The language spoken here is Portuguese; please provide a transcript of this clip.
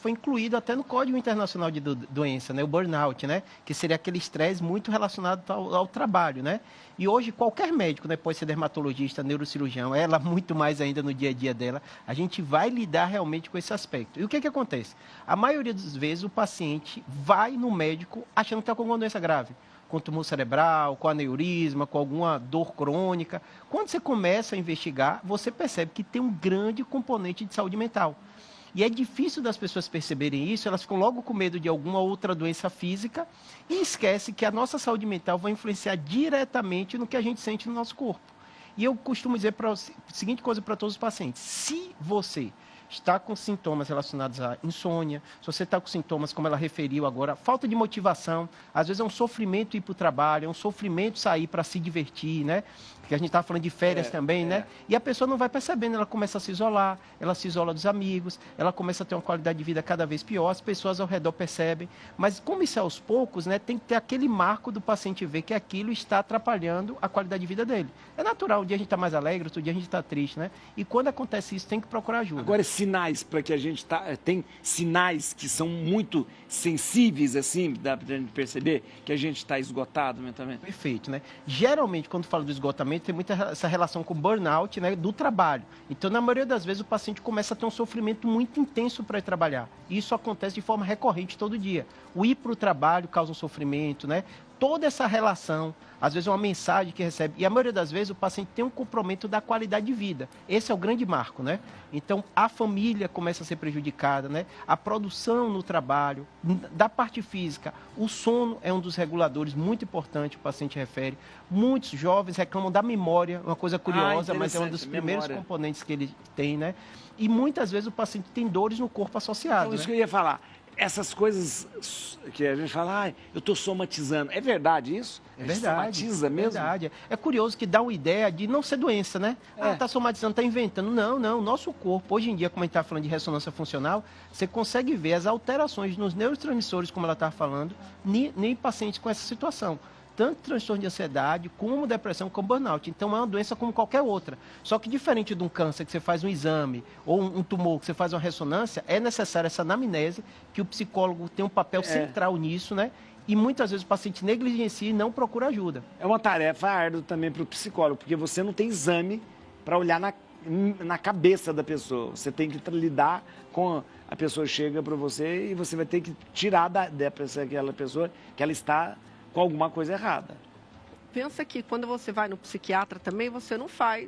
foi incluído até no Código Internacional de Doença, né? O burnout, né? Que seria aquele estresse muito relacionado ao trabalho, né? E hoje qualquer médico, né, pode ser dermatologista, neurocirurgião, ela muito mais ainda no dia a dia dela, a gente vai lidar realmente com esse aspecto. E o que acontece? A maioria das vezes o paciente vai no médico achando que está com alguma doença grave, com tumor cerebral, com aneurisma, com alguma dor crônica. Quando você começa a investigar, você percebe que tem um grande componente de saúde mental. E é difícil das pessoas perceberem isso, elas ficam logo com medo de alguma outra doença física e esquecem que a nossa saúde mental vai influenciar diretamente no que a gente sente no nosso corpo. E eu costumo dizer a seguinte coisa para todos os pacientes: se você está com sintomas relacionados à insônia, se você está com sintomas, como ela referiu agora, falta de motivação, às vezes é um sofrimento ir para o trabalho, é um sofrimento sair para se divertir, né? Porque a gente estava falando de férias também, né? E a pessoa não vai percebendo, ela começa a se isolar, ela se isola dos amigos, ela começa a ter uma qualidade de vida cada vez pior, as pessoas ao redor percebem. Mas como isso é aos poucos, né? Tem que ter aquele marco do paciente ver que aquilo está atrapalhando a qualidade de vida dele. É natural, um dia a gente está mais alegre, outro dia a gente está triste, né? E quando acontece isso, tem que procurar ajuda. Agora, sinais para que a gente tem sinais que são muito sensíveis, assim, dá para a gente perceber que a gente está esgotado mentalmente? Perfeito, né? Geralmente, quando fala do esgotamento, tem muita essa relação com o burnout, né, do trabalho. Então, na maioria das vezes, o paciente começa a ter um sofrimento muito intenso para ir trabalhar. E isso acontece de forma recorrente todo dia. O ir para o trabalho causa um sofrimento, né? Toda essa relação, às vezes uma mensagem que recebe, e a maioria das vezes o paciente tem um comprometimento da qualidade de vida. Esse é o grande marco, né? Então, a família começa a ser prejudicada, né? A produção no trabalho, da parte física, o sono é um dos reguladores muito importante, o paciente refere. Muitos jovens reclamam da memória, uma coisa curiosa, mas é um dos primeiros componentes que ele tem, né? E muitas vezes o paciente tem dores no corpo associadas. Então, isso né? que eu ia falar. Essas coisas que a gente fala, eu estou somatizando. É verdade isso? É verdade. Somatiza mesmo? Verdade. É curioso que dá uma ideia de não ser doença, né? Está somatizando, está inventando. Não, não. Nosso corpo, hoje em dia, como a gente está falando de ressonância funcional, você consegue ver as alterações nos neurotransmissores, como ela estava falando, em pacientes com essa situação. Tanto transtorno de ansiedade, como depressão, como burnout. Então, é uma doença como qualquer outra. Só que diferente de um câncer que você faz um exame, ou um tumor que você faz uma ressonância, é necessária essa anamnese, que o psicólogo tem um papel central nisso, né? E muitas vezes o paciente negligencia e não procura ajuda. É uma tarefa árdua também para o psicólogo, porque você não tem exame para olhar na cabeça da pessoa. Você tem que lidar com... A pessoa chega para você e você vai ter que tirar daquela pessoa que ela está com alguma coisa errada. Pensa que quando você vai no psiquiatra também, você não faz